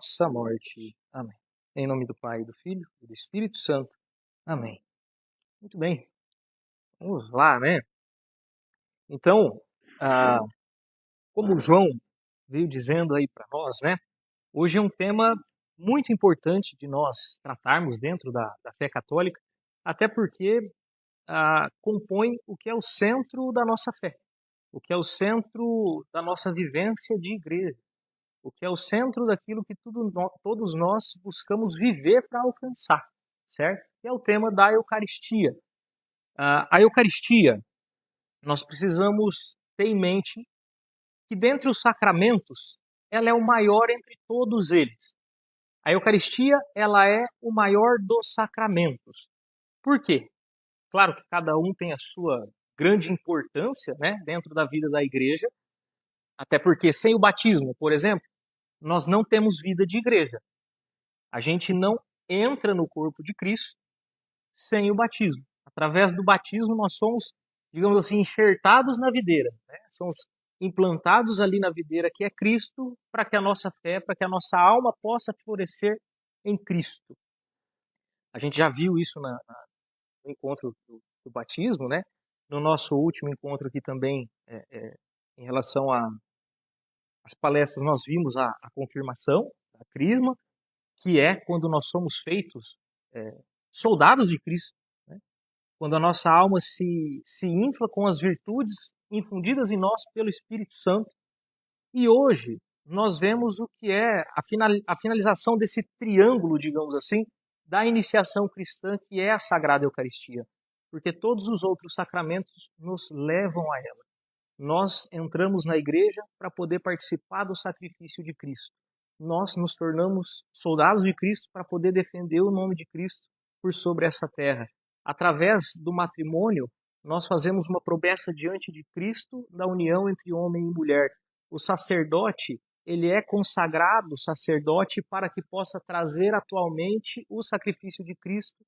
nossa morte. Amém. Em nome do Pai, do Filho e do Espírito Santo. Amém. Muito bem. Vamos lá, né? Então, como o João veio dizendo aí para nós, né? Hoje é um tema muito importante de nós tratarmos dentro da fé católica, até porque compõe o que é o centro da nossa fé, o que é o centro da nossa vivência de igreja, o que é o centro daquilo que todos nós buscamos viver para alcançar, certo? Que é o tema da Eucaristia. A Eucaristia, nós precisamos ter em mente que dentre os sacramentos, ela é o maior entre todos eles. A Eucaristia, ela é o maior dos sacramentos. Por quê? Claro que cada um tem a sua grande importância, né, dentro da vida da igreja, até porque sem o batismo, por exemplo, nós não temos vida de igreja. A gente não entra no corpo de Cristo sem o batismo. Através do batismo nós somos, digamos assim, enxertados na videira, né? Somos implantados ali na videira que é Cristo, para que a nossa fé, para que a nossa alma possa florescer em Cristo. A gente já viu isso no encontro do batismo, né? No nosso último encontro aqui também, em relação às palestras, nós vimos a confirmação, a crisma, que é quando nós somos feitos soldados de Cristo, né? Quando a nossa alma se infla com as virtudes infundidas em nós pelo Espírito Santo. E hoje nós vemos o que é a finalização desse triângulo, digamos assim, da iniciação cristã, que é a Sagrada Eucaristia. Porque todos os outros sacramentos nos levam a ela. Nós entramos na igreja para poder participar do sacrifício de Cristo. Nós nos tornamos soldados de Cristo para poder defender o nome de Cristo por sobre essa terra. Através do matrimônio, nós fazemos uma promessa diante de Cristo da união entre homem e mulher. O sacerdote, ele é consagrado sacerdote para que possa trazer atualmente o sacrifício de Cristo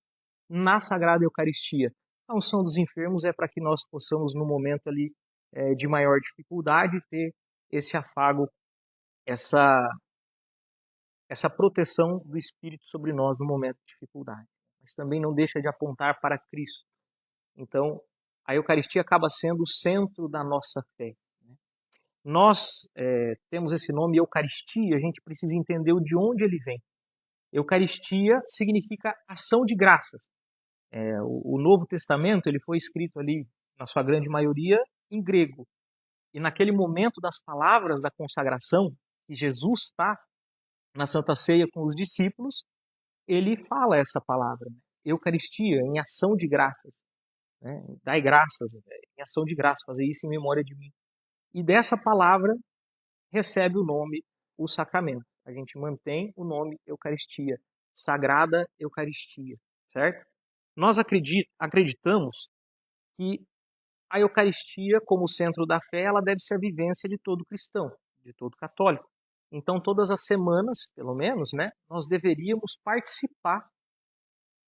na Sagrada Eucaristia. A unção dos enfermos é para que nós possamos, no momento ali de maior dificuldade, ter esse afago, essa proteção do Espírito sobre nós no momento de dificuldade. Mas também não deixa de apontar para Cristo. Então, a Eucaristia acaba sendo o centro da nossa fé. Nós temos esse nome Eucaristia, a gente precisa entender de onde ele vem. Eucaristia significa ação de graças. O Novo Testamento ele foi escrito ali, na sua grande maioria, em grego. E naquele momento das palavras da consagração, que Jesus está na Santa Ceia com os discípulos, ele fala essa palavra, né? Eucaristia, em ação de graças. Né? Dai graças, em ação de graças, fazer isso em memória de mim. E dessa palavra recebe o nome, o sacramento. A gente mantém o nome Eucaristia, Sagrada Eucaristia, certo? Nós acreditamos que a Eucaristia, como centro da fé, ela deve ser a vivência de todo cristão, de todo católico. Então, todas as semanas, pelo menos, né, nós deveríamos participar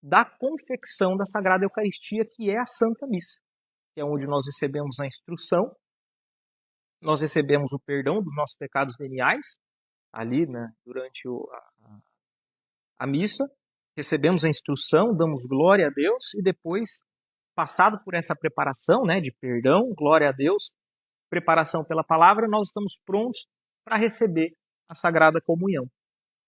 da confecção da Sagrada Eucaristia, que é a Santa Missa, que é onde nós recebemos a instrução, nós recebemos o perdão dos nossos pecados veniais, ali, né, durante a missa, recebemos a instrução, damos glória a Deus e depois, passado por essa preparação, né, de perdão, glória a Deus, preparação pela palavra, nós estamos prontos para receber a Sagrada Comunhão,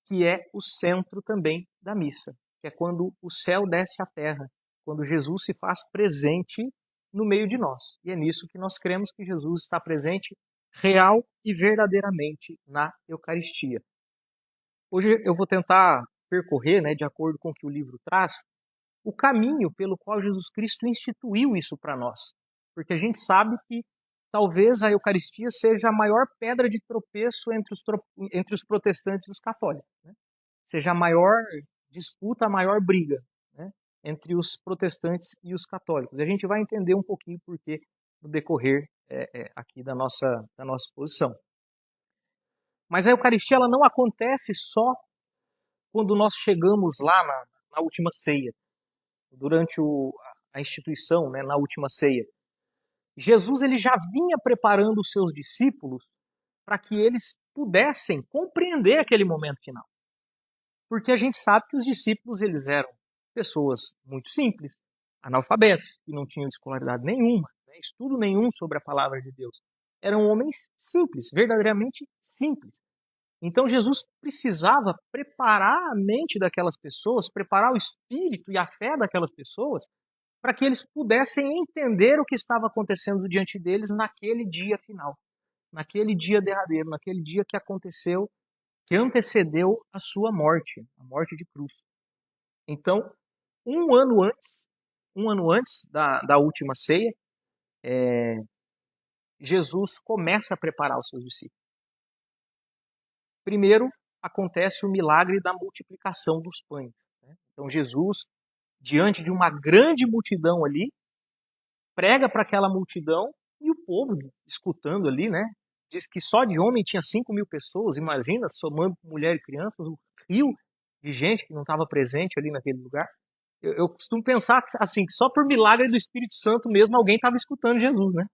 que é o centro também da missa, que é quando o céu desce à terra, quando Jesus se faz presente no meio de nós. E é nisso que nós cremos que Jesus está presente real e verdadeiramente na Eucaristia. Hoje eu vou tentar percorrer, né, de acordo com o que o livro traz, o caminho pelo qual Jesus Cristo instituiu isso para nós. Porque a gente sabe que talvez a Eucaristia seja a maior pedra de tropeço entre os protestantes e os católicos. Né? Seja a maior disputa, a maior briga, né, entre os protestantes e os católicos. E a gente vai entender um pouquinho por quê no decorrer aqui da nossa exposição. Mas a Eucaristia ela não acontece só quando nós chegamos lá na última ceia, durante a instituição, né, na última ceia. Jesus ele já vinha preparando os seus discípulos para que eles pudessem compreender aquele momento final. Porque a gente sabe que os discípulos eles eram pessoas muito simples, analfabetos, que não tinham escolaridade nenhuma, né, estudo nenhum sobre a palavra de Deus. Eram homens simples, verdadeiramente simples. Então Jesus precisava preparar a mente daquelas pessoas, preparar o espírito e a fé daquelas pessoas, para que eles pudessem entender o que estava acontecendo diante deles naquele dia final, naquele dia derradeiro, naquele dia que aconteceu, que antecedeu a sua morte, a morte de cruz. Então, um ano antes da última ceia, Jesus começa a preparar os seus discípulos. Primeiro, acontece o milagre da multiplicação dos pães, né? Então, Jesus, diante de uma grande multidão ali, prega para aquela multidão e o povo escutando ali, né? Diz que só de homem tinha 5.000 pessoas, imagina, somando mulher e crianças, um rio de gente que não estava presente ali naquele lugar. Eu costumo pensar assim, que só por milagre do Espírito Santo mesmo alguém estava escutando Jesus, né?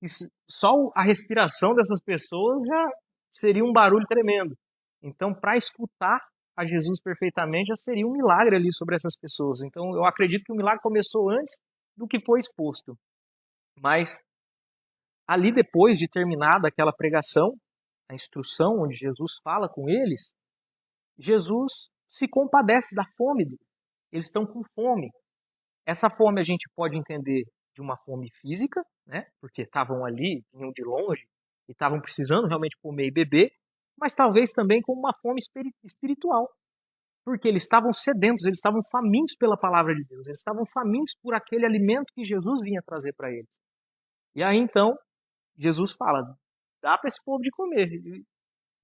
E só a respiração dessas pessoas já seria um barulho tremendo. Então, para escutar a Jesus perfeitamente, já seria um milagre ali sobre essas pessoas. Então, eu acredito que o milagre começou antes do que foi exposto. Mas, ali depois de terminada aquela pregação, a instrução onde Jesus fala com eles, Jesus se compadece da fome deles. Eles estão com fome. Essa fome a gente pode entender de uma fome física, né? Porque estavam ali, vinham de longe e estavam precisando realmente comer e beber, mas talvez também como uma fome espiritual, porque eles estavam sedentos, eles estavam famintos pela palavra de Deus, eles estavam famintos por aquele alimento que Jesus vinha trazer para eles. E aí então Jesus fala: dá para esse povo de comer. E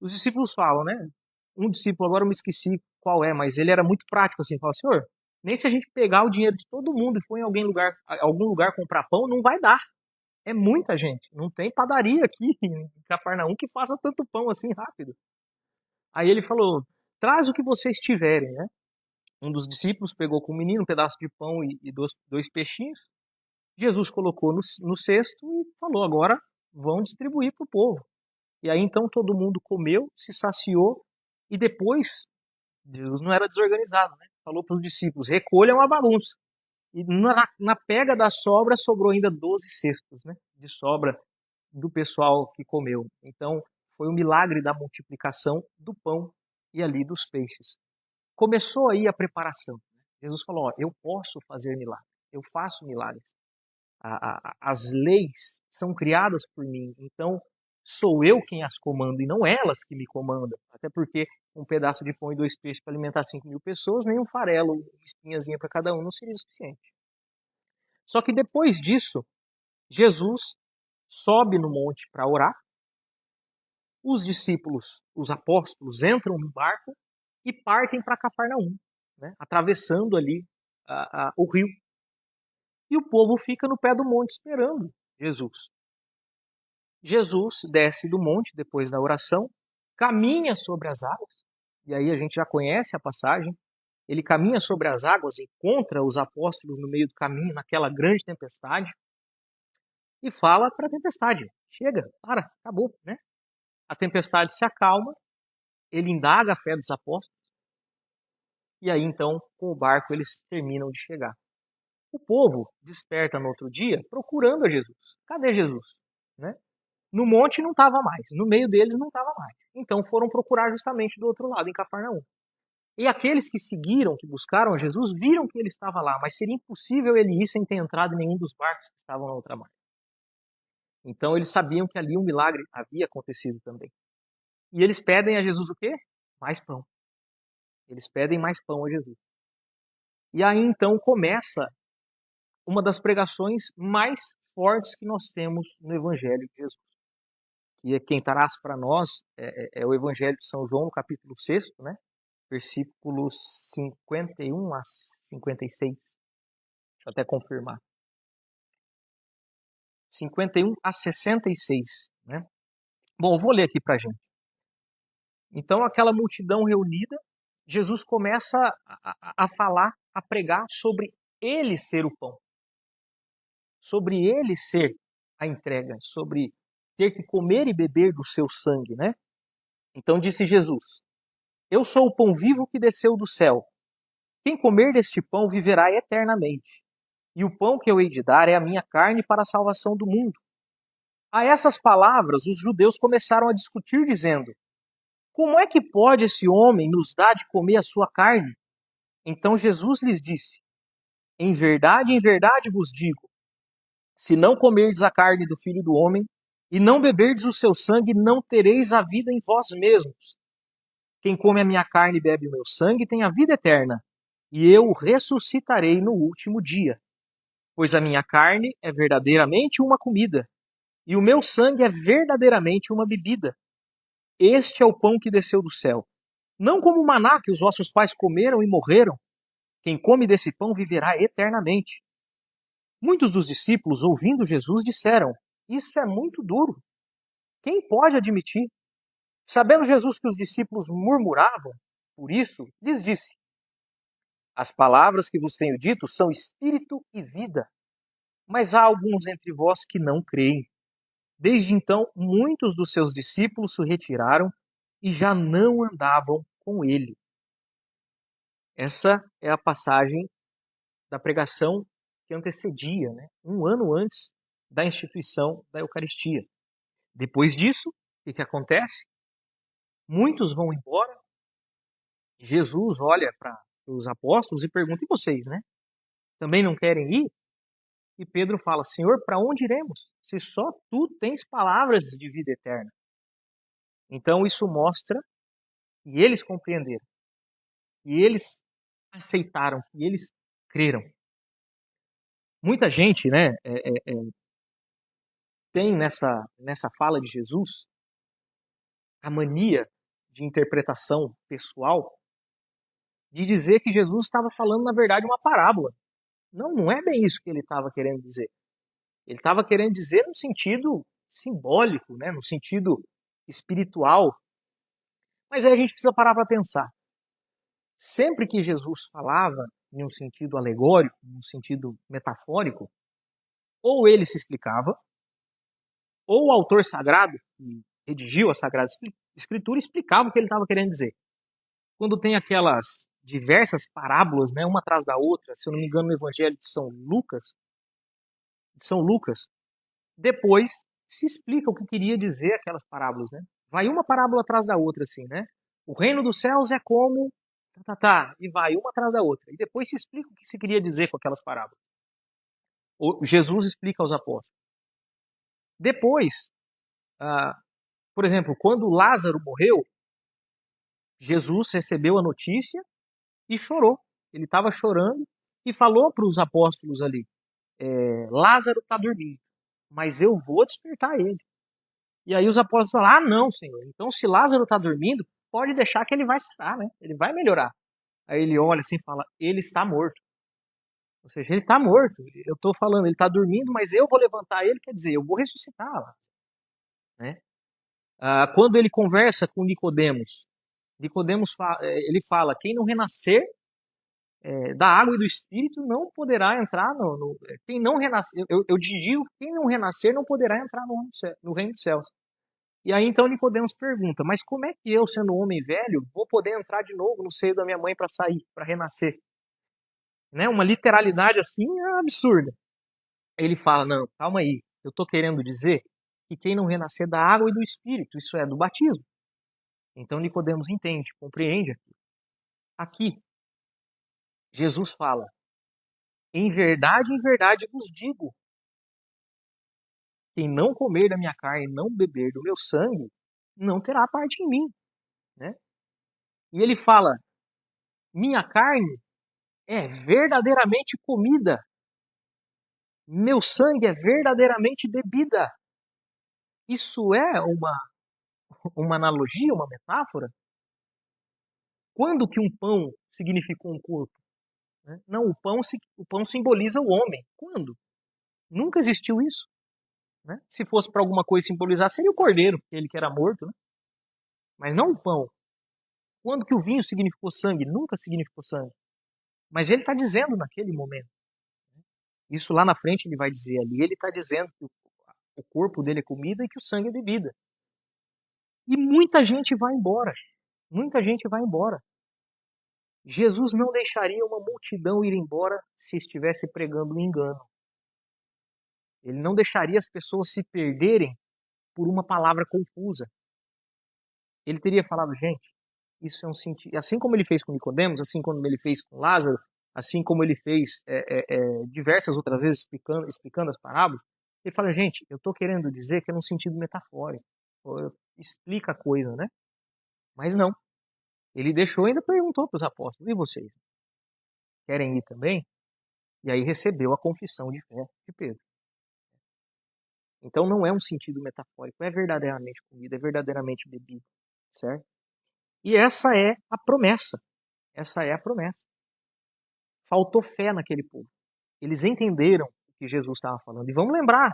os discípulos falam, né? Um discípulo, agora eu me esqueci qual é, mas ele era muito prático assim, fala: Senhor, nem se a gente pegar o dinheiro de todo mundo e for em algum lugar comprar pão, não vai dar. É muita gente. Não tem padaria aqui em Cafarnaum que faça tanto pão assim rápido. Aí ele falou: traz o que vocês tiverem, né? Um dos discípulos pegou com o menino um pedaço de pão e dois peixinhos. Jesus colocou no cesto e falou: agora vão distribuir para o povo. E aí então todo mundo comeu, se saciou e depois, Jesus não era desorganizado, né? Falou para os discípulos: recolham a bagunça. E na pega da sobra sobrou ainda 12 cestos, né? De sobra do pessoal que comeu. Então foi o milagre da multiplicação do pão e ali dos peixes. Começou aí a preparação. Jesus falou: ó, eu posso fazer milagres, eu faço milagres. As leis são criadas por mim, então sou eu quem as comando e não elas que me comandam. Até porque um pedaço de pão e dois peixes para alimentar 5.000 pessoas, nem um farelo, uma espinhazinha para cada um não seria suficiente. Só que depois disso, Jesus sobe no monte para orar, os discípulos, os apóstolos, entram no barco e partem para Cafarnaum, né, atravessando ali o rio. E o povo fica no pé do monte esperando Jesus. Jesus desce do monte depois da oração, caminha sobre as águas, e aí a gente já conhece a passagem. Ele caminha sobre as águas, encontra os apóstolos no meio do caminho, naquela grande tempestade, e fala para a tempestade: chega, para, acabou, né? A tempestade se acalma, ele indaga a fé dos apóstolos, e aí então, com o barco, eles terminam de chegar. O povo desperta no outro dia procurando a Jesus. Cadê Jesus? Né? No monte não estava mais, no meio deles não estava mais. Então foram procurar justamente do outro lado, em Cafarnaum. E aqueles que seguiram, que buscaram a Jesus, viram que ele estava lá, mas seria impossível ele ir sem ter entrado em nenhum dos barcos que estavam na outra margem. Então eles sabiam que ali um milagre havia acontecido também. E eles pedem a Jesus o quê? Mais pão. Eles pedem mais pão a Jesus. E aí então começa uma das pregações mais fortes que nós temos no Evangelho de Jesus. Que quem traz para nós é o Evangelho de São João, no capítulo 6, né? Versículos 51 a 56. Deixa eu até confirmar. 51 a 66. Né? Bom, eu vou ler aqui para a gente. Então, aquela multidão reunida, Jesus começa a falar, a pregar sobre ele ser o pão. Sobre ele ser a entrega, sobre ter que comer e beber do seu sangue, né? Então disse Jesus: Eu sou o pão vivo que desceu do céu. Quem comer deste pão viverá eternamente. E o pão que eu hei de dar é a minha carne para a salvação do mundo. A essas palavras, os judeus começaram a discutir, dizendo: como é que pode esse homem nos dar de comer a sua carne? Então Jesus lhes disse: em verdade vos digo, se não comerdes a carne do Filho do Homem e não beberdes o seu sangue, não tereis a vida em vós mesmos. Quem come a minha carne e bebe o meu sangue tem a vida eterna, e eu o ressuscitarei no último dia. Pois a minha carne é verdadeiramente uma comida, e o meu sangue é verdadeiramente uma bebida. Este é o pão que desceu do céu. Não como o maná que os vossos pais comeram e morreram. Quem come desse pão viverá eternamente. Muitos dos discípulos, ouvindo Jesus, disseram: isso é muito duro. Quem pode admitir? Sabendo Jesus que os discípulos murmuravam, por isso lhes disse: as palavras que vos tenho dito são espírito e vida. Mas há alguns entre vós que não creem. Desde então, muitos dos seus discípulos se retiraram e já não andavam com ele. Essa é a passagem da pregação que antecedia, um ano antes da instituição da Eucaristia. Depois disso, o que acontece? Muitos vão embora. Jesus olha para os apóstolos e pergunta: e vocês, também não querem ir? E Pedro fala: Senhor, para onde iremos? Se só tu tens palavras de vida eterna. Então isso mostra que eles compreenderam, que eles aceitaram, que eles creram. Muita gente tem nessa fala de Jesus a mania de interpretação pessoal de dizer que Jesus estava falando, na verdade, uma parábola. Não, não é bem isso que ele estava querendo dizer. Ele estava querendo dizer no sentido simbólico, no sentido espiritual. Mas aí a gente precisa parar para pensar. Sempre que Jesus falava em um sentido alegórico, em um sentido metafórico, ou ele se explicava, ou o autor sagrado, que redigiu a Sagrada Escritura, explicava o que ele estava querendo dizer. Quando tem aquelas diversas parábolas, uma atrás da outra, se eu não me engano, no Evangelho de São Lucas, depois se explica o que queria dizer aquelas parábolas, Vai uma parábola atrás da outra, assim, O reino dos céus é como... e vai uma atrás da outra. E depois se explica o que se queria dizer com aquelas parábolas. Jesus explica aos apóstolos. Depois, por exemplo, quando Lázaro morreu, Jesus recebeu a notícia e chorou. Ele estava chorando e falou para os apóstolos ali: Lázaro está dormindo, mas eu vou despertar ele. E aí os apóstolos falaram: não, Senhor, então se Lázaro está dormindo, pode deixar que ele vai sarar, ele vai melhorar. Aí ele olha assim e fala: ele está morto. Ou seja, ele está morto. Eu estou falando, ele está dormindo, mas eu vou levantar ele, quer dizer, eu vou ressuscitar Lázaro. Quando ele conversa com Nicodemos, ele fala: quem não renascer da água e do Espírito não poderá entrar quem não renascer, eu digo, quem não renascer não poderá entrar no reino dos céus. E aí então Nicodemos pergunta: mas como é que eu, sendo homem velho, vou poder entrar de novo no seio da minha mãe para sair, para renascer? Uma literalidade assim absurda. Ele fala: não, calma aí, eu estou querendo dizer que quem não renascer da água e do Espírito, isso é, do batismo. Então Nicodemos entende, compreende. Aqui, Jesus fala: em verdade vos digo, quem não comer da minha carne e não beber do meu sangue, não terá parte em mim. E ele fala: minha carne é verdadeiramente comida, meu sangue é verdadeiramente bebida. Isso é uma analogia, uma metáfora? Quando que um pão significou um corpo? Não, o pão simboliza o homem. Quando? Nunca existiu isso. Se fosse para alguma coisa simbolizar, seria o cordeiro, ele que era morto. Mas não o pão. Quando que o vinho significou sangue? Nunca significou sangue. Mas ele está dizendo naquele momento. Isso lá na frente ele vai dizer ali. Ele está dizendo que o corpo dele é comida e que o sangue é bebida. E muita gente vai embora. Muita gente vai embora. Jesus não deixaria uma multidão ir embora se estivesse pregando um engano. Ele não deixaria as pessoas se perderem por uma palavra confusa. Ele teria falado, gente, isso é um sentido. Assim como ele fez com Nicodemos, assim como ele fez com Lázaro, assim como ele fez diversas outras vezes explicando as parábolas, ele fala, gente, eu estou querendo dizer que é num sentido metafórico. Explica a coisa, né? Mas não. Ele deixou e ainda perguntou para os apóstolos, e vocês? Querem ir também? E aí recebeu a confissão de fé de Pedro. Então não é um sentido metafórico, é verdadeiramente comida, é verdadeiramente bebida, certo? E essa é a promessa. Essa é a promessa. Faltou fé naquele povo. Eles entenderam o que Jesus estava falando. E vamos lembrar,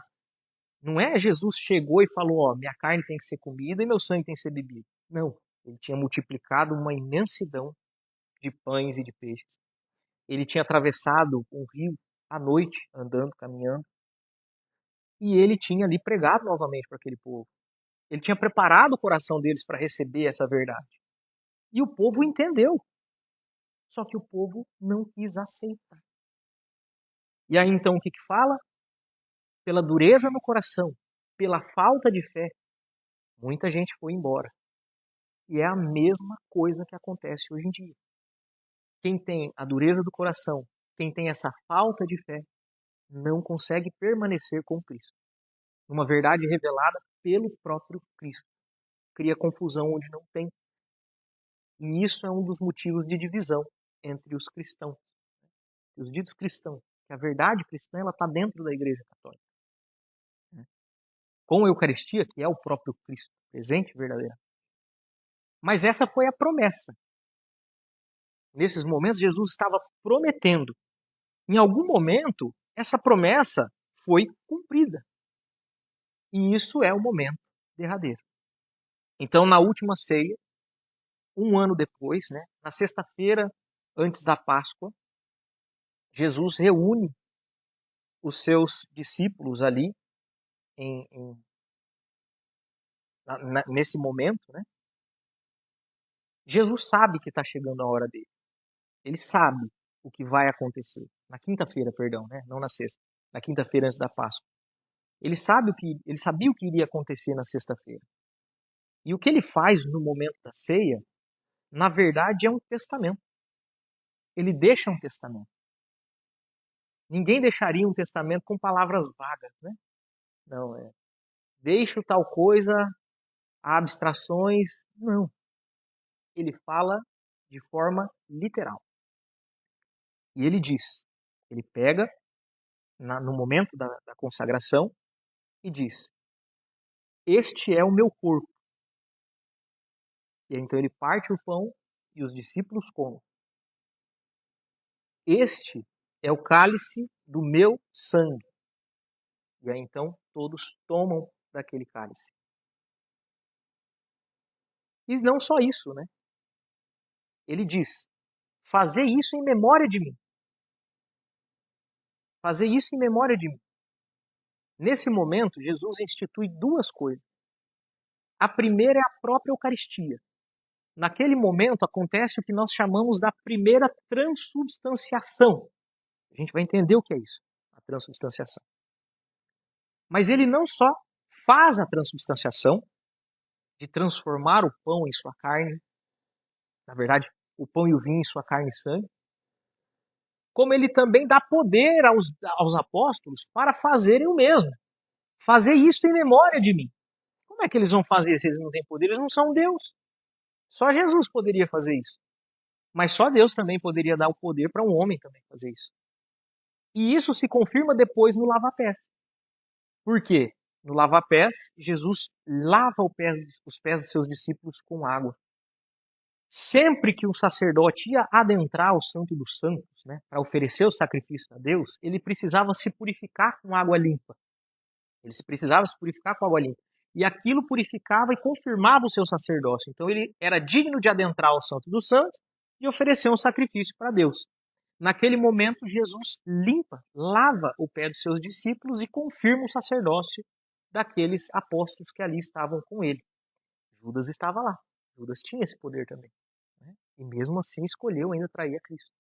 não é Jesus chegou e falou, ó, minha carne tem que ser comida e meu sangue tem que ser bebido. Não, ele tinha multiplicado uma imensidão de pães e de peixes. Ele tinha atravessado um rio à noite, andando, caminhando. E ele tinha ali pregado novamente para aquele povo. Ele tinha preparado o coração deles para receber essa verdade. E o povo entendeu. Só que o povo não quis aceitar. E aí então o que fala? Pela dureza no coração, pela falta de fé, muita gente foi embora. E é a mesma coisa que acontece hoje em dia. Quem tem a dureza do coração, quem tem essa falta de fé, não consegue permanecer com Cristo. Uma verdade revelada pelo próprio Cristo. Cria confusão onde não tem. E isso é um dos motivos de divisão entre os cristãos. Os ditos cristãos. Que a verdade cristã está dentro da Igreja Católica. Com a Eucaristia, que é o próprio Cristo, presente verdadeiro. Mas essa foi a promessa. Nesses momentos, Jesus estava prometendo. Em algum momento, essa promessa foi cumprida. E isso é o momento derradeiro. Então, na última ceia, um ano depois, né, na sexta-feira antes da Páscoa, Jesus reúne os seus discípulos ali nesse momento. Né? Jesus sabe que está chegando a hora dele. Ele sabe o que vai acontecer. Na quinta-feira, perdão, né? Não na sexta. Na quinta-feira antes da Páscoa. Ele sabia o que iria acontecer na sexta-feira. E o que ele faz no momento da ceia, na verdade, é um testamento. Ele deixa um testamento. Ninguém deixaria um testamento com palavras vagas, né? Não, deixo tal coisa, abstrações. Não. Ele fala de forma literal. E ele diz, ele pega no momento da consagração e diz, este é o meu corpo. E aí, então ele parte o pão e os discípulos comem. Este é o cálice do meu sangue. E aí então todos tomam daquele cálice. E não só isso, né? Ele diz, fazer isso em memória de mim. Fazer isso em memória de mim. Nesse momento, Jesus institui duas coisas. A primeira é a própria Eucaristia. Naquele momento acontece o que nós chamamos da primeira transubstanciação. A gente vai entender o que é isso, a transubstanciação. Mas ele não só faz a transubstanciação, de transformar o pão em sua carne, na verdade, o pão e o vinho em sua carne e sangue, como ele também dá poder aos apóstolos para fazerem o mesmo. Fazer isso em memória de mim. Como é que eles vão fazer se eles não têm poder? Eles não são Deus. Só Jesus poderia fazer isso. Mas só Deus também poderia dar o poder para um homem também fazer isso. E isso se confirma depois no lava-pés. Por quê? No lava-pés, Jesus lava os pés dos seus discípulos com água. Sempre que um sacerdote ia adentrar o Santo dos Santos, né, para oferecer o sacrifício a Deus, ele precisava se purificar com água limpa. Ele precisava se purificar com água limpa. E aquilo purificava e confirmava o seu sacerdócio. Então ele era digno de adentrar o Santo dos Santos e oferecer um sacrifício para Deus. Naquele momento, Jesus limpa, lava o pé dos seus discípulos e confirma o sacerdócio daqueles apóstolos que ali estavam com ele. Judas estava lá. Judas tinha esse poder também, né? E mesmo assim escolheu ainda trair a Cristo.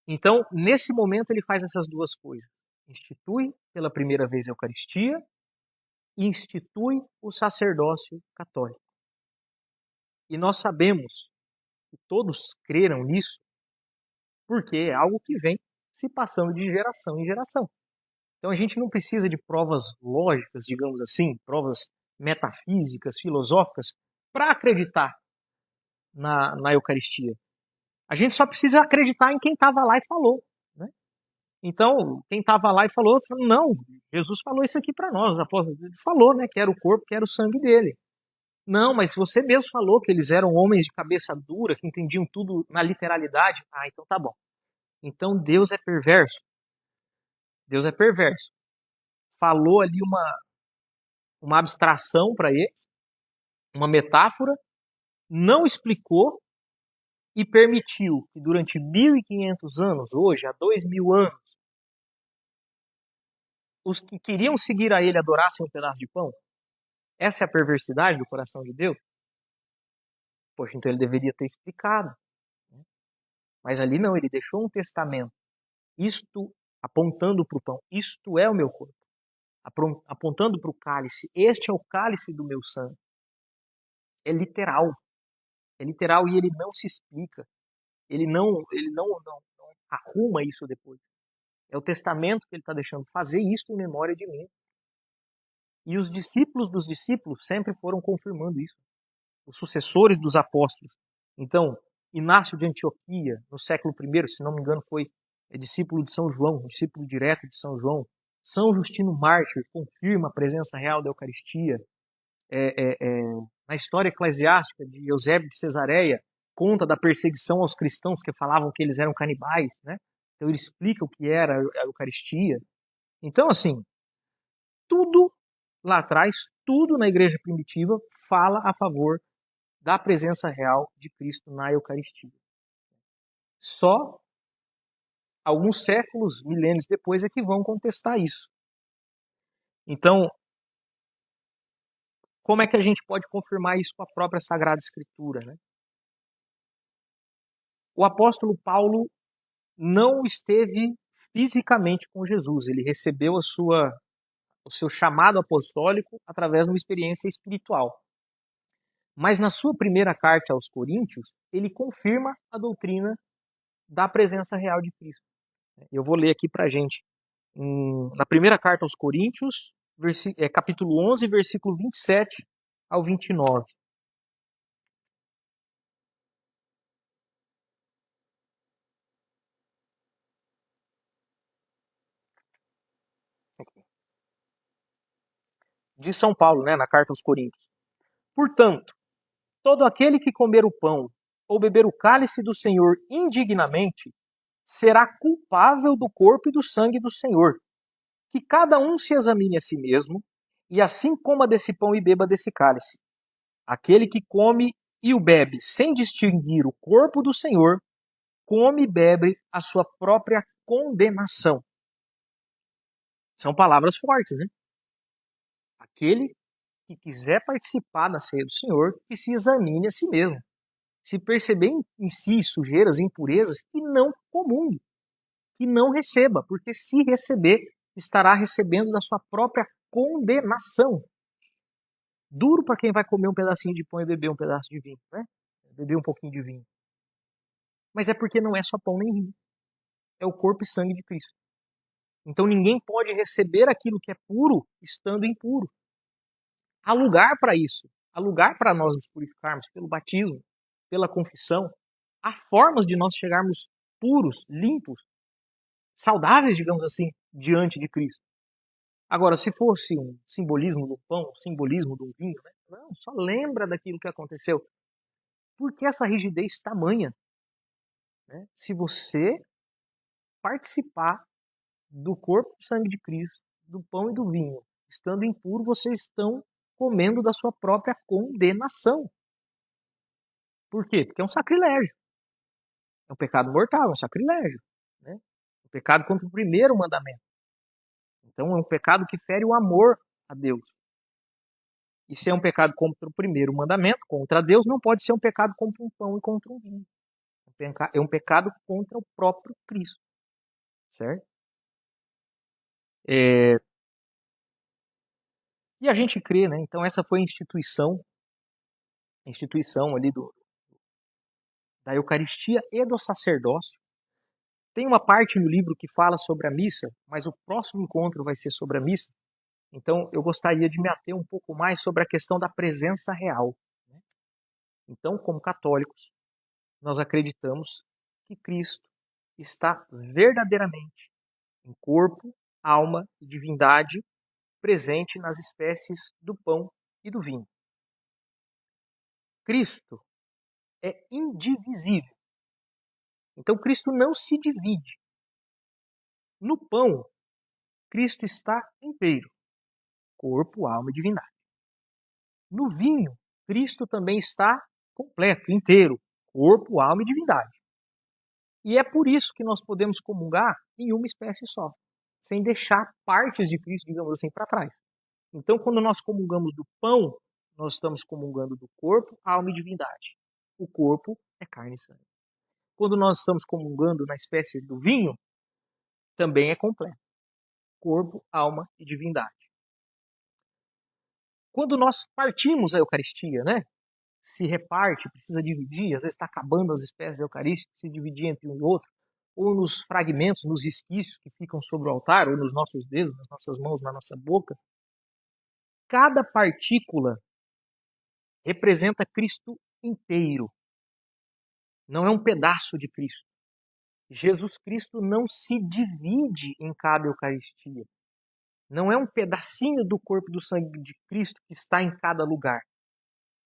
Então, nesse momento, ele faz essas duas coisas. Institui pela primeira vez a Eucaristia e institui o sacerdócio católico. E nós sabemos que todos creram nisso porque é algo que vem se passando de geração em geração. Então a gente não precisa de provas lógicas, digamos assim, provas metafísicas, filosóficas, para acreditar na Eucaristia. A gente só precisa acreditar em quem estava lá e falou, né? Então, quem estava lá e falou, não, Jesus falou isso aqui para nós, ele falou, né, que era o corpo, que era o sangue dele. Não, mas você mesmo falou que eles eram homens de cabeça dura, que entendiam tudo na literalidade. Ah, então tá bom. Então Deus é perverso. Deus é perverso. Falou ali uma abstração para eles, uma metáfora, não explicou e permitiu que durante 1.500 anos, hoje, há 2.000 anos, os que queriam seguir a ele adorassem um pedaço de pão? Essa é a perversidade do coração de Deus? Poxa, então ele deveria ter explicado. Mas ali não, ele deixou um testamento. Isto, apontando para o pão, isto é o meu corpo. Apontando para o cálice, este é o cálice do meu sangue. É literal. É literal e ele não se explica. Ele não arruma isso depois. É o testamento que ele está deixando. Fazer isso em memória de mim. E os discípulos dos discípulos sempre foram confirmando isso. Os sucessores dos apóstolos. Então, Inácio de Antioquia, no século I, se não me engano, foi discípulo de São João, discípulo direto de São João. São Justino Mártir confirma a presença real da Eucaristia. Na história eclesiástica de Eusébio de Cesareia, conta da perseguição aos cristãos que falavam que eles eram canibais, né? Então ele explica o que era a Eucaristia. Então, assim, tudo lá atrás, tudo na igreja primitiva fala a favor da presença real de Cristo na Eucaristia. Só alguns séculos, milênios depois é que vão contestar isso. Então, como é que a gente pode confirmar isso com a própria Sagrada Escritura, né? O apóstolo Paulo não esteve fisicamente com Jesus, ele recebeu o seu chamado apostólico através de uma experiência espiritual. Mas na sua primeira carta aos Coríntios, ele confirma a doutrina da presença real de Cristo. Eu vou ler aqui para a gente. Na primeira carta aos Coríntios, capítulo 11, versículo 27 ao 29. De São Paulo, né, na carta aos Coríntios. Portanto, todo aquele que comer o pão ou beber o cálice do Senhor indignamente será culpável do corpo e do sangue do Senhor. Que cada um se examine a si mesmo, e assim coma desse pão e beba desse cálice. Aquele que come e o bebe sem distinguir o corpo do Senhor, come e bebe a sua própria condenação. São palavras fortes, né? Aquele que quiser participar da ceia do Senhor, que se examine a si mesmo. Se perceber em si sujeiras, impurezas, que não comungue, que não receba, porque se receber, estará recebendo da sua própria condenação. Duro para quem vai comer um pedacinho de pão e beber um pedaço de vinho, né? Beber um pouquinho de vinho. Mas é porque não é só pão nem vinho. É o corpo e sangue de Cristo. Então ninguém pode receber aquilo que é puro estando impuro. Há lugar para isso. Há lugar para nós nos purificarmos pelo batismo, pela confissão. Há formas de nós chegarmos puros, limpos, saudáveis, digamos assim, diante de Cristo. Agora, se fosse um simbolismo do pão, um simbolismo do vinho, né? Não, só lembra daquilo que aconteceu. Por que essa rigidez tamanha? Né? Se você participar do corpo e sangue de Cristo, do pão e do vinho, estando impuro, vocês estão comendo da sua própria condenação. Por quê? Porque é um sacrilégio. É um pecado mortal, é um sacrilégio. Né? Um pecado contra o primeiro mandamento. Então é um pecado que fere o amor a Deus. E se é um pecado contra o primeiro mandamento, contra Deus, não pode ser um pecado contra um pão e contra um vinho. É um pecado contra o próprio Cristo, certo? E a gente crê, né? Então essa foi a instituição ali da Eucaristia e do sacerdócio. Tem uma parte no livro que fala sobre a missa, mas o próximo encontro vai ser sobre a missa. Então eu gostaria de me ater um pouco mais sobre a questão da presença real. Então, como católicos, nós acreditamos que Cristo está verdadeiramente em corpo, alma e divindade presente nas espécies do pão e do vinho. Cristo é indivisível. Então, Cristo não se divide. No pão, Cristo está inteiro, corpo, alma e divindade. No vinho, Cristo também está completo, inteiro, corpo, alma e divindade. E é por isso que nós podemos comungar em uma espécie só, sem deixar partes de Cristo, digamos assim, para trás. Então, quando nós comungamos do pão, nós estamos comungando do corpo, alma e divindade. O corpo é carne e sangue. Quando nós estamos comungando na espécie do vinho, também é completo. Corpo, alma e divindade. Quando nós partimos a Eucaristia, né? Se reparte, precisa dividir, às vezes está acabando as espécies eucarísticas, se dividir entre um e outro, ou nos fragmentos, nos resquícios que ficam sobre o altar, ou nos nossos dedos, nas nossas mãos, na nossa boca, cada partícula representa Cristo inteiro. Não é um pedaço de Cristo. Jesus Cristo não se divide em cada Eucaristia. Não é um pedacinho do corpo e do sangue de Cristo que está em cada lugar.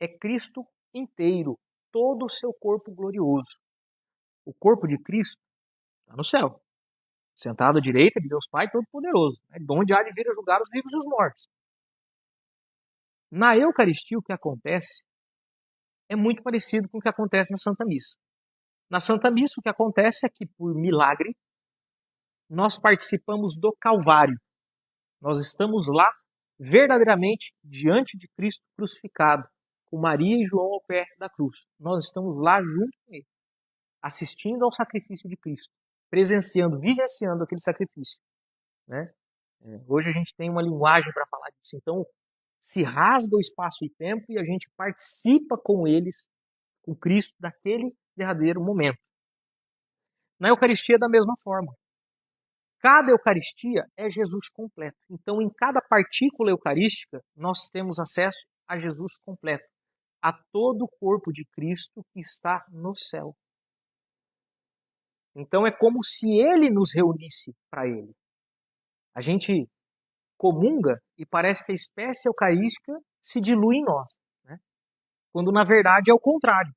É Cristo inteiro, todo o seu corpo glorioso. O corpo de Cristo está no céu, sentado à direita de Deus Pai Todo-Poderoso, de onde há de vir a julgar os vivos e os mortos. Na Eucaristia, o que acontece é muito parecido com o que acontece na Santa Missa. Na Santa Missa, o que acontece é que, por milagre, nós participamos do Calvário. Nós estamos lá, verdadeiramente, diante de Cristo crucificado, com Maria e João ao pé da cruz. Nós estamos lá junto com ele, assistindo ao sacrifício de Cristo, presenciando, vivenciando aquele sacrifício. Né? Hoje a gente tem uma linguagem para falar disso. Então, se rasga o espaço e tempo e a gente participa com eles, com Cristo, daquele derradeiro momento. Na Eucaristia, da mesma forma. Cada Eucaristia é Jesus completo. Então, em cada partícula eucarística, nós temos acesso a Jesus completo, a todo o corpo de Cristo que está no céu. Então, é como se Ele nos reunisse para Ele. A gente comunga e parece que a espécie eucarística se dilui em nós, né? Quando, na verdade, é o contrário.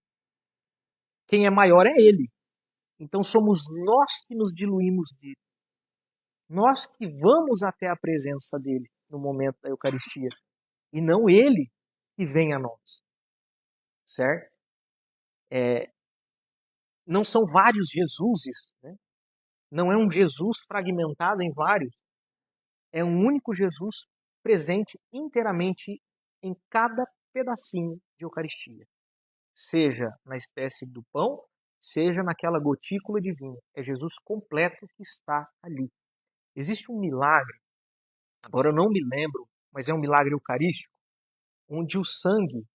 Quem é maior é Ele. Então, somos nós que nos diluímos dele. Nós que vamos até a presença dele no momento da Eucaristia. E não ele que vem a nós. Certo? Não são vários Jesuses. Né? Não é um Jesus fragmentado em vários. É um único Jesus presente inteiramente em cada pedacinho de Eucaristia. Seja na espécie do pão, seja naquela gotícula de vinho. É Jesus completo que está ali. Existe um milagre, agora eu não me lembro, mas é um milagre eucarístico, onde o sangue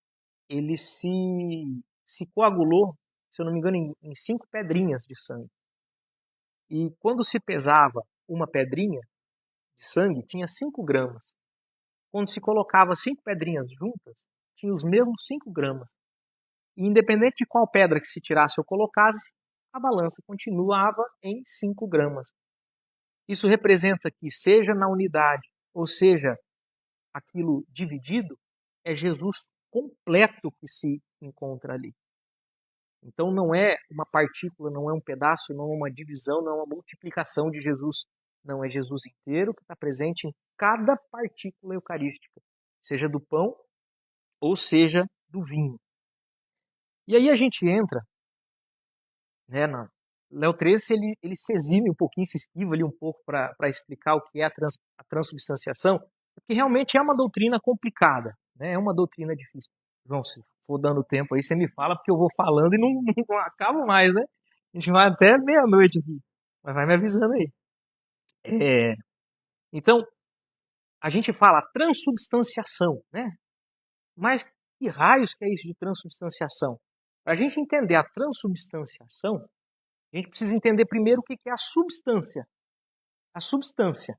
ele se coagulou, se eu não me engano, em 5 pedrinhas de sangue. E quando se pesava uma pedrinha de sangue, tinha 5 gramas. Quando se colocava 5 pedrinhas juntas, tinha os mesmos 5 gramas. E independente de qual pedra que se tirasse ou colocasse, a balança continuava em 5 gramas. Isso representa que, seja na unidade, ou seja, aquilo dividido, é Jesus completo que se encontra ali. Então não é uma partícula, não é um pedaço, não é uma divisão, não é uma multiplicação de Jesus. Não, é Jesus inteiro que está presente em cada partícula eucarística, seja do pão ou seja do vinho. E aí a gente entra, né, Léo XIII, ele se exime um pouquinho, se esquiva ali um pouco para explicar o que é a transubstanciação, porque realmente é uma doutrina complicada. né? É uma doutrina difícil. João, se for dando tempo aí, você me fala, porque eu vou falando e não acabo mais, né? A gente vai até meia-noite aqui, mas vai me avisando aí. Então, a gente fala transubstanciação, né? Mas que raios que é isso de transubstanciação? Para a gente entender a transubstanciação, a gente precisa entender primeiro o que é a substância. A substância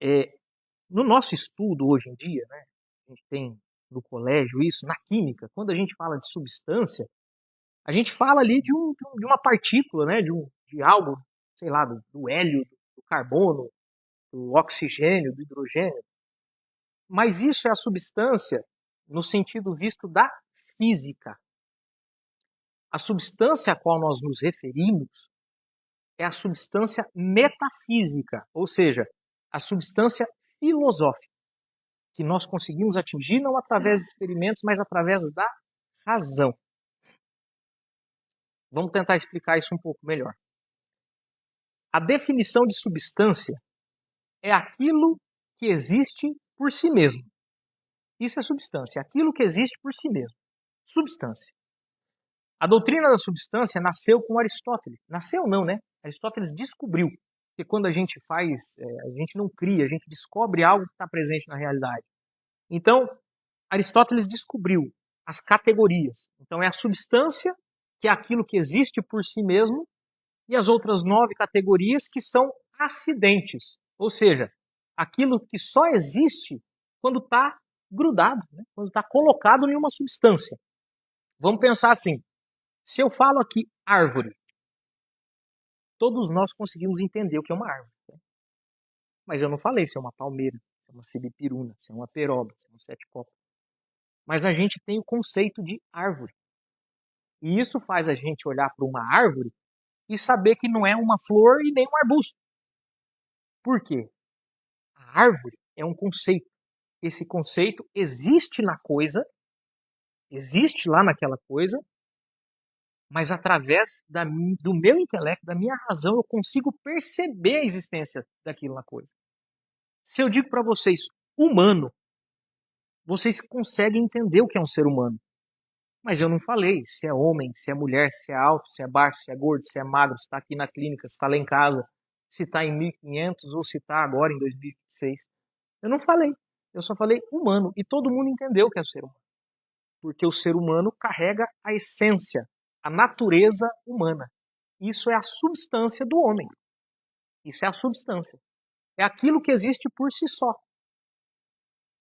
é, no nosso estudo hoje em dia, né? A gente tem no colégio isso, na química, quando a gente fala de substância, a gente fala ali de uma partícula, né? De algo, sei lá, do hélio, do carbono, do oxigênio, do hidrogênio. Mas isso é a substância no sentido visto da física. A substância a qual nós nos referimos é a substância metafísica, ou seja, a substância filosófica, que nós conseguimos atingir não através de experimentos, mas através da razão. Vamos tentar explicar isso um pouco melhor. A definição de substância é aquilo que existe por si mesmo. Isso é substância, aquilo que existe por si mesmo. Substância. A doutrina da substância nasceu com Aristóteles. Nasceu não, né? Aristóteles descobriu que quando a gente faz, a gente não cria, a gente descobre algo que está presente na realidade. Então, Aristóteles descobriu as categorias. Então, é a substância, que é aquilo que existe por si mesmo, e as outras 9 categorias que são acidentes. Ou seja, aquilo que só existe quando está grudado, né? Quando está colocado em uma substância. Vamos pensar assim. Se eu falo aqui árvore, todos nós conseguimos entender o que é uma árvore. Né? Mas eu não falei se é uma palmeira, se é uma sibipiruna, se é uma peroba, se é um sete copa. Mas a gente tem o conceito de árvore. E isso faz a gente olhar para uma árvore e saber que não é uma flor e nem um arbusto. Por quê? A árvore é um conceito. Esse conceito existe na coisa, existe lá naquela coisa, mas através do meu intelecto, da minha razão, eu consigo perceber a existência daquilo na coisa. Se eu digo para vocês humano, vocês conseguem entender o que é um ser humano. Mas eu não falei se é homem, se é mulher, se é alto, se é baixo, se é gordo, se é magro, se está aqui na clínica, se está lá em casa, se está em 1500 ou se está agora em 2026. Eu não falei. Eu só falei humano. E todo mundo entendeu o que é o ser humano. Porque o ser humano carrega a essência, a natureza humana. Isso é a substância do homem. Isso é a substância. É aquilo que existe por si só.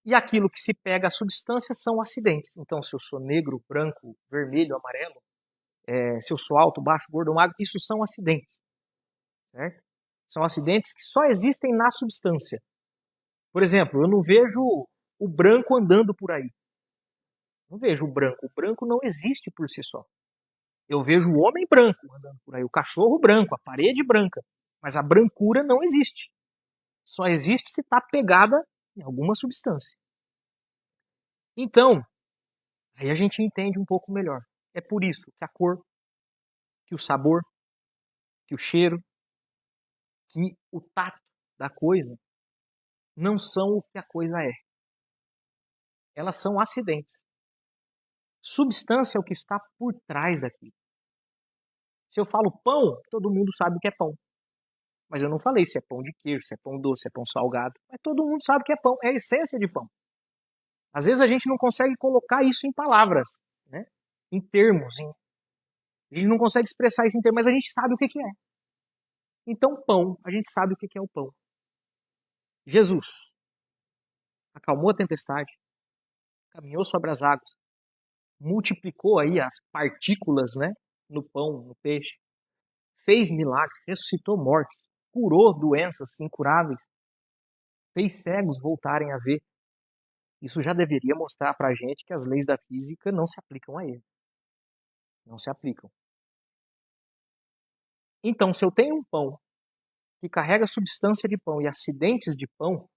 E aquilo que se pega a substância são acidentes. Então, se eu sou negro, branco, vermelho, amarelo, se eu sou alto, baixo, gordo ou magro, isso são acidentes. Certo? São acidentes que só existem na substância. Por exemplo, eu não vejo o branco andando por aí. Não vejo o branco. O branco não existe por si só. Eu vejo o homem branco andando por aí, o cachorro branco, a parede branca. Mas a brancura não existe. Só existe se está pegada em alguma substância. Então, aí a gente entende um pouco melhor. É por isso que a cor, que o sabor, que o cheiro, que o tato da coisa não são o que a coisa é. Elas são acidentes. Substância é o que está por trás daquilo. Se eu falo pão, todo mundo sabe o que é pão. Mas eu não falei se é pão de queijo, se é pão doce, se é pão salgado. Mas todo mundo sabe o que é pão. É a essência de pão. Às vezes a gente não consegue colocar isso em palavras, né? Em termos. A gente não consegue expressar isso em termos, mas a gente sabe o que é. Então, pão, a gente sabe o que é o pão. Jesus acalmou a tempestade, caminhou sobre as águas, multiplicou aí as partículas, né, no pão, no peixe, fez milagres, ressuscitou mortos, curou doenças incuráveis, fez cegos voltarem a ver. Isso já deveria mostrar para a gente que as leis da física não se aplicam a ele. Não se aplicam. Então, se eu tenho um pão que carrega substância de pão e acidentes de pão,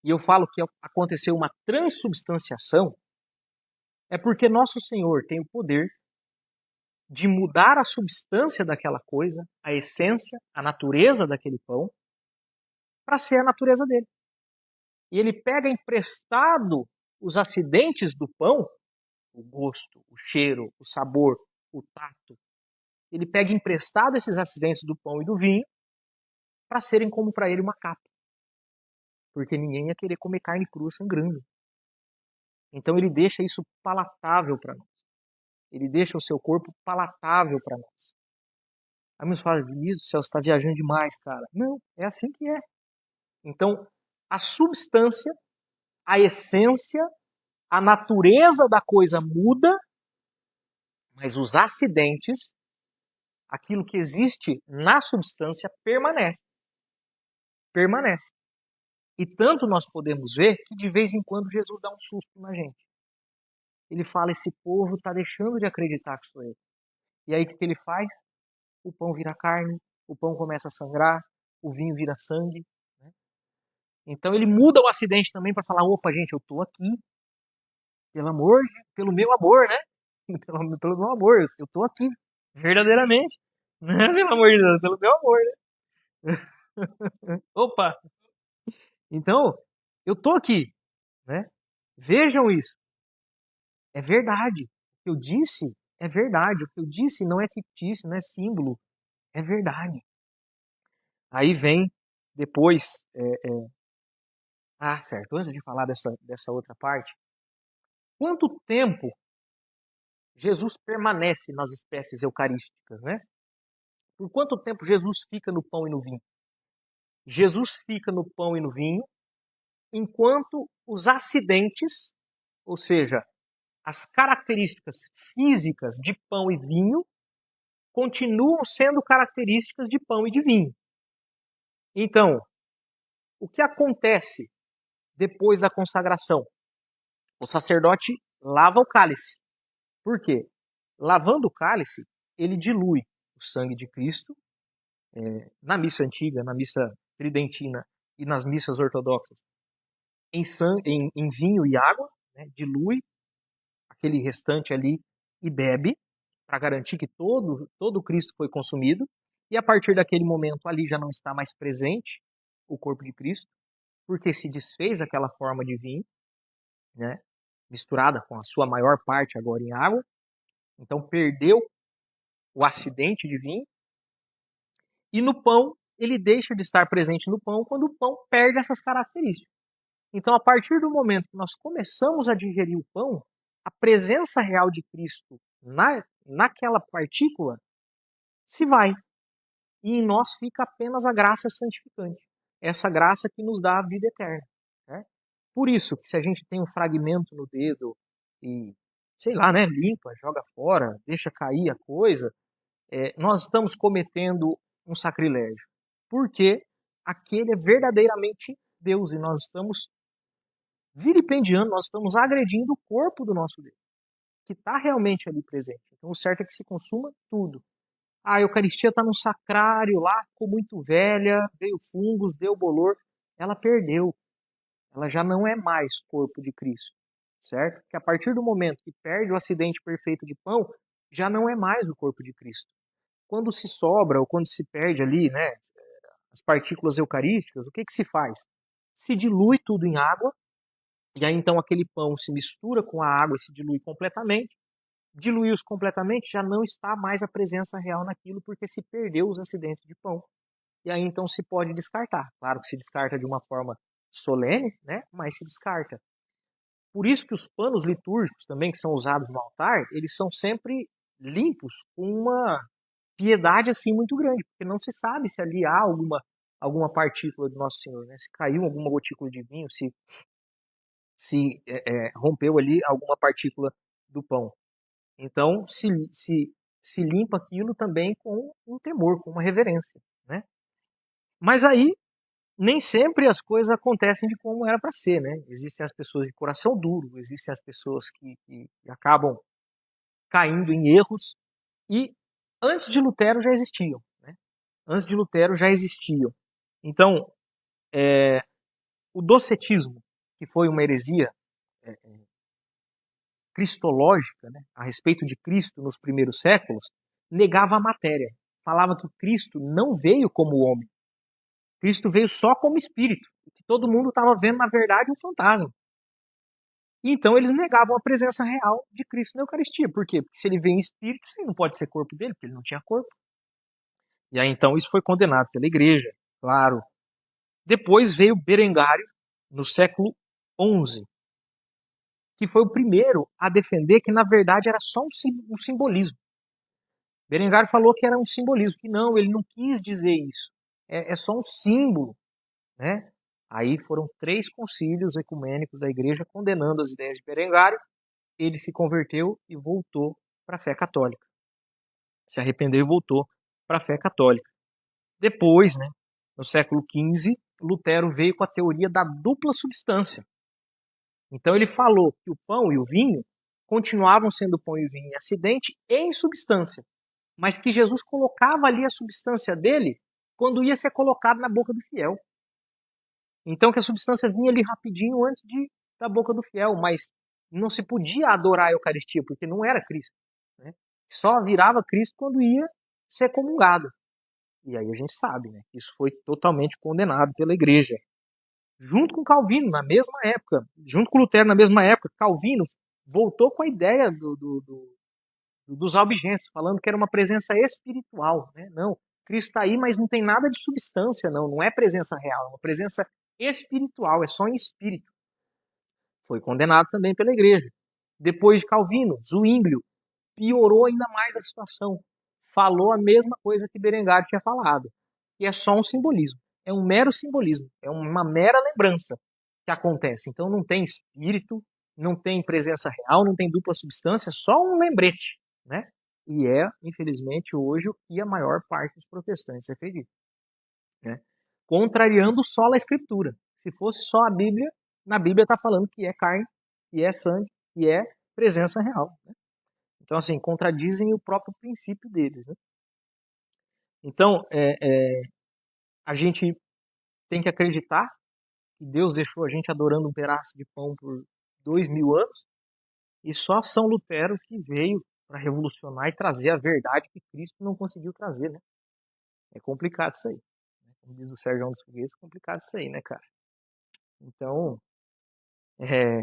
e eu falo que aconteceu uma transubstanciação, é porque nosso Senhor tem o poder de mudar a substância daquela coisa, a essência, a natureza daquele pão, para ser a natureza dele. E ele pega emprestado os acidentes do pão, o gosto, o cheiro, o sabor, o tato, ele pega emprestado esses acidentes do pão e do vinho para serem como para ele uma capa. Porque ninguém ia querer comer carne crua sangrando. Então ele deixa isso palatável para nós. Ele deixa o seu corpo palatável para nós. Aí muitos falam, Vinícius do céu, você está viajando demais, cara. Não, é assim que é. Então, a substância, a essência, a natureza da coisa muda, mas os acidentes, aquilo que existe na substância, permanece. Permanece. E tanto nós podemos ver que de vez em quando Jesus dá um susto na gente. Ele fala, esse povo está deixando de acreditar que sou eu. E aí o que ele faz? O pão vira carne, o pão começa a sangrar, o vinho vira sangue. Né? Então ele muda o acidente também para falar, opa gente, eu estou aqui. Pelo meu amor, né? Pelo meu amor, eu estou aqui. Verdadeiramente. Né? Pelo amor de Deus, pelo meu amor, né? Opa! Então, eu estou aqui. Né? Vejam isso. É verdade. O que eu disse é verdade. O que eu disse não é fictício, não é símbolo. É verdade. Aí vem depois. Certo. Antes de falar dessa outra parte. Quanto tempo Jesus permanece nas espécies eucarísticas, né? Por quanto tempo Jesus fica no pão e no vinho? Jesus fica no pão e no vinho enquanto os acidentes, ou seja, as características físicas de pão e vinho, continuam sendo características de pão e de vinho. Então, o que acontece depois da consagração? O sacerdote lava o cálice. Por quê? Lavando o cálice, ele dilui o sangue de Cristo. Na missa antiga, na missa tridentina e nas missas ortodoxas, em vinho e água, né? Dilui aquele restante ali e bebe, para garantir que todo o Cristo foi consumido. E a partir daquele momento ali já não está mais presente o corpo de Cristo, porque se desfez aquela forma de vinho, né? Misturada com a sua maior parte agora em água. Então perdeu o acidente de vinho. E no pão, ele deixa de estar presente no pão quando o pão perde essas características. Então, a partir do momento que nós começamos a digerir o pão, a presença real de Cristo naquela partícula se vai. E em nós fica apenas a graça santificante. Essa graça que nos dá a vida eterna. Né? Por isso, que se a gente tem um fragmento no dedo e, sei lá, né, limpa, joga fora, deixa cair a coisa, nós estamos cometendo um sacrilégio. Porque aquele é verdadeiramente Deus e nós estamos vilipendiando, nós estamos agredindo o corpo do nosso Deus, que está realmente ali presente. Então o certo é que se consuma tudo. A Eucaristia está no sacrário lá, ficou muito velha, veio fungos, deu bolor, ela perdeu. Ela já não é mais corpo de Cristo, certo? Que a partir do momento que perde o acidente perfeito de pão, já não é mais o corpo de Cristo. Quando se sobra ou quando se perde ali, né, as partículas eucarísticas, o que se faz? Se dilui tudo em água, e aí então aquele pão se mistura com a água e se dilui completamente. Diluiu-se completamente, já não está mais a presença real naquilo, porque se perdeu os acidentes de pão. E aí então se pode descartar. Claro que se descarta de uma forma solene, né, mas se descarta. Por isso que os panos litúrgicos também que são usados no altar, eles são sempre limpos com uma piedade assim muito grande, porque não se sabe se ali há alguma partícula do Nosso Senhor, né? Se caiu alguma gotícula de vinho, se rompeu ali alguma partícula do pão. Então se limpa aquilo também com um temor, com uma reverência, né? Mas aí nem sempre as coisas acontecem de como era para ser, né? Existem as pessoas de coração duro, existem as pessoas que acabam caindo em erros e antes de Lutero já existiam, né? Antes de Lutero já existiam. Então, o docetismo, que foi uma heresia cristológica, né, a respeito de Cristo nos primeiros séculos, negava a matéria. Falava que Cristo não veio como homem. Cristo veio só como espírito. Que todo mundo estava vendo, na verdade, um fantasma. Então eles negavam a presença real de Cristo na Eucaristia. Por quê? Porque se ele vem em espírito, isso aí não pode ser corpo dele, porque ele não tinha corpo. E aí então isso foi condenado pela igreja, claro. Depois veio Berengário, no século XI, que foi o primeiro a defender que na verdade era só um simbolismo. Berengário falou que era um simbolismo, que não, ele não quis dizer isso. É só um símbolo, né? Aí foram 3 concílios ecumênicos da igreja condenando as ideias de Berengário. Ele se converteu e voltou para a fé católica. Se arrependeu e voltou para a fé católica. Depois, né, no século XV, Lutero veio com a teoria da dupla substância. Então ele falou que o pão e o vinho continuavam sendo pão e vinho em acidente e em substância, mas que Jesus colocava ali a substância dele quando ia ser colocado na boca do fiel. Então que a substância vinha ali rapidinho antes da boca do fiel, mas não se podia adorar a Eucaristia, porque não era Cristo. Né? Só virava Cristo quando ia ser comungado. E aí a gente sabe, né? Isso foi totalmente condenado pela igreja. Junto com Calvino, na mesma época, junto com Lutero, na mesma época, Calvino voltou com a ideia dos albigenses, falando que era uma presença espiritual. Né? Não, Cristo está aí, mas não tem nada de substância, não é presença real, é uma presença espiritual, é só em espírito. Foi condenado também pela igreja. Depois de Calvino, Zwinglio piorou ainda mais a situação. Falou a mesma coisa que Berengário tinha falado, que é só um simbolismo. É um mero simbolismo, é uma mera lembrança que acontece. Então não tem espírito, não tem presença real, não tem dupla substância, só um lembrete, né? E é, infelizmente, hoje o que a maior parte dos protestantes acredita, né? Contrariando só a escritura. Se fosse só a Bíblia, na Bíblia está falando que é carne, que é sangue, que é presença real, né? Então, assim, contradizem o próprio princípio deles, né? Então, a gente tem que acreditar que Deus deixou a gente adorando um pedaço de pão por 2000 anos e só São Lutero que veio para revolucionar e trazer a verdade que Cristo não conseguiu trazer, né? É complicado isso aí. Como diz o Sérgio dos Foguetes, é complicado isso aí, né, cara? Então, é,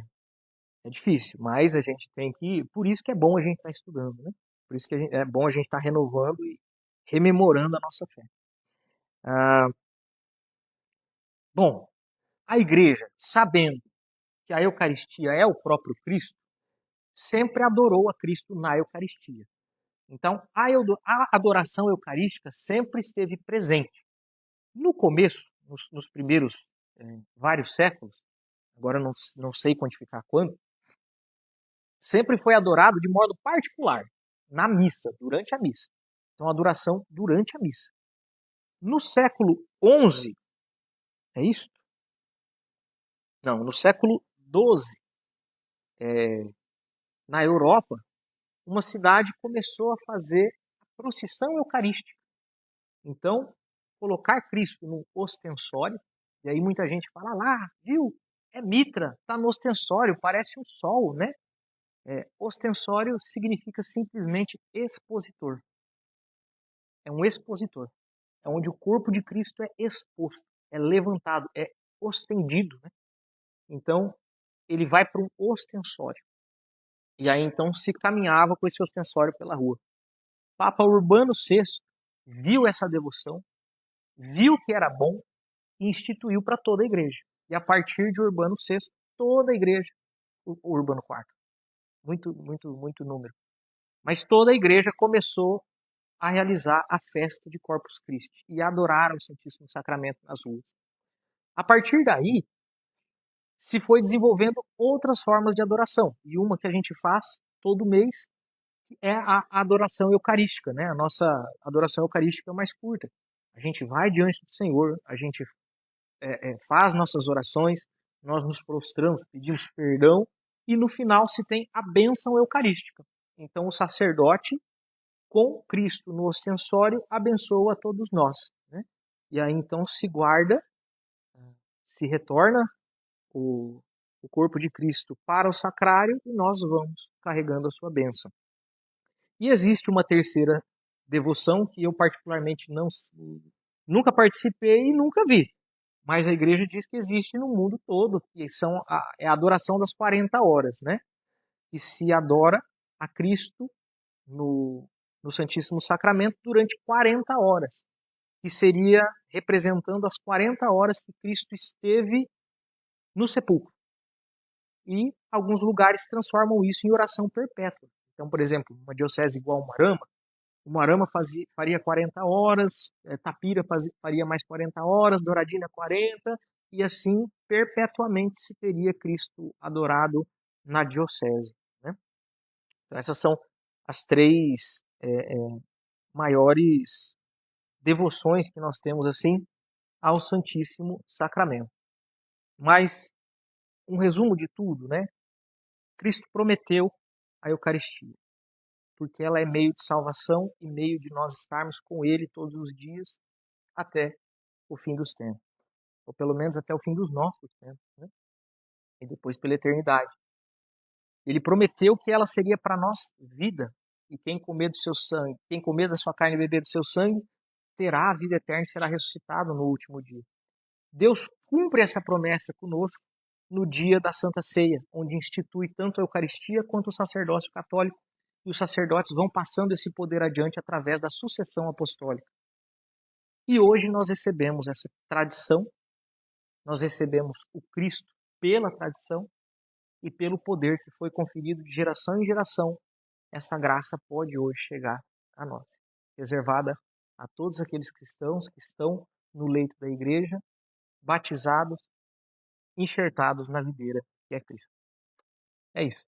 é difícil, mas a gente tem que... Por isso que é bom a gente estar estudando, né? Por isso que é bom a gente estar renovando e rememorando a nossa fé. Ah, bom, a igreja, sabendo que a Eucaristia é o próprio Cristo, sempre adorou a Cristo na Eucaristia. Então, a adoração eucarística sempre esteve presente. No começo, nos primeiros vários séculos, agora não sei quantificar quando, sempre foi adorado de modo particular, na missa, durante a missa. Então, adoração durante a missa. No século XI, é isso? Não, no século XII, na Europa, uma cidade começou a fazer a procissão eucarística. Então, colocar Cristo no ostensório, e aí muita gente fala lá, viu? É mitra, está no ostensório, parece um sol, né? Ostensório significa simplesmente expositor. É um expositor. É onde o corpo de Cristo é exposto, é levantado, é ostendido, né? Então, ele vai para um ostensório. E aí então se caminhava com esse ostensório pela rua. Papa Urbano VI viu essa devoção, viu que era bom e instituiu para toda a igreja. E a partir de Urbano VI, toda a igreja, o Urbano IV, muito número, mas toda a igreja começou a realizar a festa de Corpus Christi e a adorar o Santíssimo Sacramento nas ruas. A partir daí, se foi desenvolvendo outras formas de adoração. E uma que a gente faz todo mês é a adoração eucarística, né? A nossa adoração eucarística é mais curta. A gente vai diante do Senhor, a gente faz nossas orações, nós nos prostramos, pedimos perdão e no final se tem a bênção eucarística. Então o sacerdote, com Cristo no ostensório, abençoa a todos nós, né? E aí então se guarda, se retorna o corpo de Cristo para o sacrário e nós vamos carregando a sua bênção. E existe uma terceira devoção que eu particularmente nunca participei e nunca vi, Mas a igreja diz que existe no mundo todo, que é a adoração das 40 horas, né? Que se adora a Cristo no Santíssimo Sacramento durante 40 horas, que seria representando as 40 horas que Cristo esteve no sepulcro. E alguns lugares transformam isso em oração perpétua. Então, por exemplo, uma diocese igual Umuarama faria 40 horas, Tapira faria mais 40 horas, Douradina 40, e assim perpetuamente se teria Cristo adorado na diocese. Né? Então, essas são as três maiores devoções que nós temos assim ao Santíssimo Sacramento. Mas um resumo de tudo, né? Cristo prometeu a Eucaristia, porque ela é meio de salvação e meio de nós estarmos com Ele todos os dias até o fim dos tempos, ou pelo menos até o fim dos nossos tempos, né? E depois pela eternidade. Ele prometeu que ela seria para nós vida, e quem comer do seu sangue, quem comer da sua carne e beber do seu sangue, terá a vida eterna e será ressuscitado no último dia. Deus cumpre essa promessa conosco no dia da Santa Ceia, onde institui tanto a Eucaristia quanto o sacerdócio católico, e os sacerdotes vão passando esse poder adiante através da sucessão apostólica. E hoje nós recebemos essa tradição, nós recebemos o Cristo pela tradição e pelo poder que foi conferido de geração em geração. Essa graça pode hoje chegar a nós, reservada a todos aqueles cristãos que estão no leito da igreja, batizados, enxertados na videira que é Cristo. É isso.